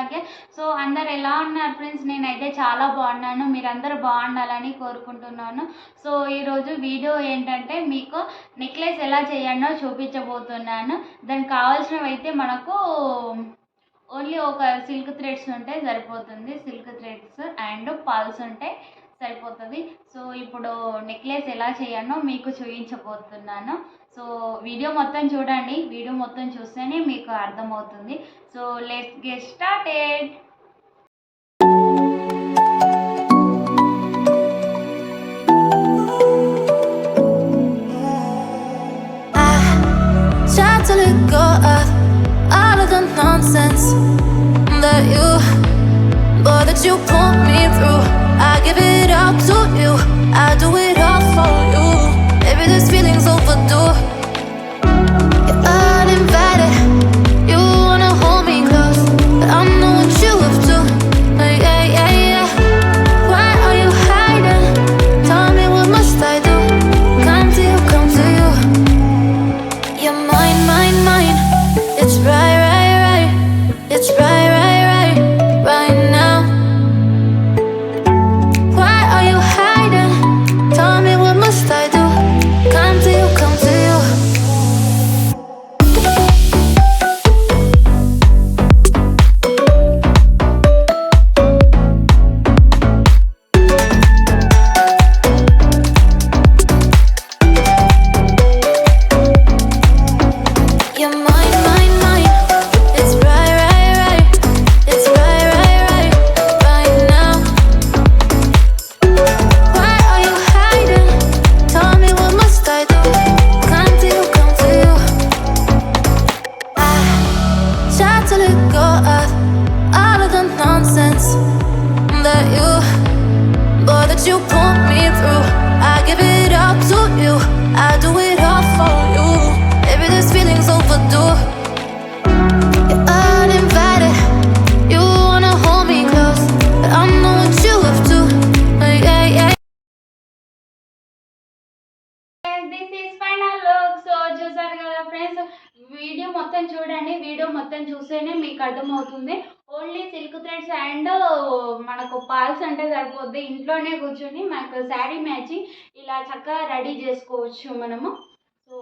భాగ్య. So అందరు ఎలా ఉన్నారు ఫ్రెండ్స్? నేనైతే చాలా బాగున్నాను. మీరందరూ బాగుండాలని కోరుకుంటున్నాను. సో ఈరోజు వీడియో ఏంటంటే మీకు నెక్లెస్ ఎలా చేయాలో చూపించబోతున్నాను. దానికి కావాల్సినవి అయితే మనకు ఓన్లీ ఒక సిల్క్ థ్రెడ్స్ ఉంటే సరిపోతుంది. సిల్క్ థ్రెడ్స్ అండ్ పాల్స్ ఉంటే సరిపోతుంది. సో ఇప్పుడు నెక్లెస్ ఎలా చేయాలో మీకు చూపించబోతున్నాను. సో వీడియో మొత్తం చూడండి. వీడియో మొత్తం చూస్తేనే మీకు అర్థమవుతుంది. So let's get started. To let go of all of the nonsense that you, boy, that you put me through. I give it all to you, I do it all for you. Maybe this feeling's overdue. You're uninvited, you wanna hold me close, but I know what you up to. Yeah, yeah, yeah. Why are you hiding? Tell me, what must I do? Come to you, come to you. You're mine, mine, mine. It's right, right, right. It's right, right, right, right now. Why are you hiding? Tell me, what must I do? Come to you, come to you. You're mine, mine, mine. It's right, right, right. It's right, right, right, right now. Why are you hiding? Tell me, what must I do? Come to you, come to you. I try to let go of all of the nonsense that you, boy, that you put me through. I give it all to you, I do it all for you. Maybe this feeling's overdue. You're uninvited, you wanna hold me close, but I know what you up to. Yeah, yeah. This is final look. So చూసారు కదా friends, video మొత్తం చూడండి. Video మొత్తం చూస్తేనే మీకు అర్థమవుతుంది. Only silk threads and మనకు Paul's అంటే సరిపోద్ది. ఇంట్లోనే కూర్చొని మనకు శారీ మ్యాచింగ్ ఇలా చక్కగా రెడీ చేసుకోవచ్చు మనము. సో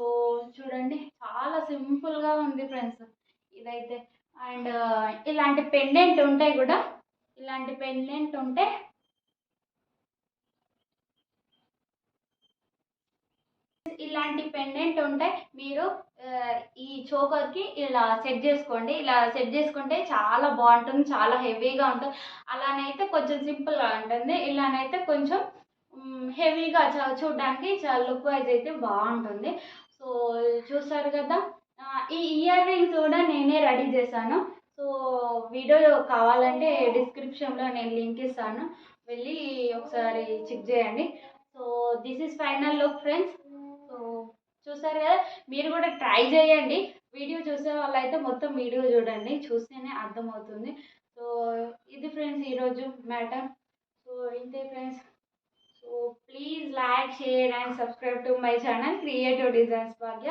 చూడండి, చాలా సింపుల్గా ఉంది ఫ్రెండ్స్ ఇదైతే. అండ్ ఇలాంటి పెండెంట్ ఉంటాయి కూడా, ఇలాంటి పెండెంట్ ఉంటే ఇలాంటి పెండెంట్ ఉంటే మీరు ఈ చోకర్కి ఇలా సెట్ చేసుకోండి. ఇలా సెట్ చేసుకుంటే చాలా బాగుంటుంది, చాలా హెవీగా ఉంటుంది. అలానైతే కొంచెం సింపుల్గా ఉంటుంది, ఇలానైతే కొంచెం హెవీగా చూడడానికి చాలా లుక్ వైజ్ అయితే బాగుంటుంది. సో చూసారు కదా, ఈ ఇయర్ రింగ్స్ కూడా నేనే రెడీ చేశాను. సో వీడియో కావాలంటే డిస్క్రిప్షన్లో నేను లింక్ ఇస్తాను, వెళ్ళి ఒకసారి చెక్ చేయండి. So this is final look friends. So చూసారు కదా, మీరు కూడా ట్రై చేయండి. వీడియో చూసే వాళ్ళైతే మొత్తం వీడియో చూడండి, చూస్తేనే అర్థమవుతుంది. సో ఇది ఫ్రెండ్స్ ఈరోజు మ్యాటర్. సో ఇంతే friends. So please like, share and subscribe to my channel creative designs Bhagya.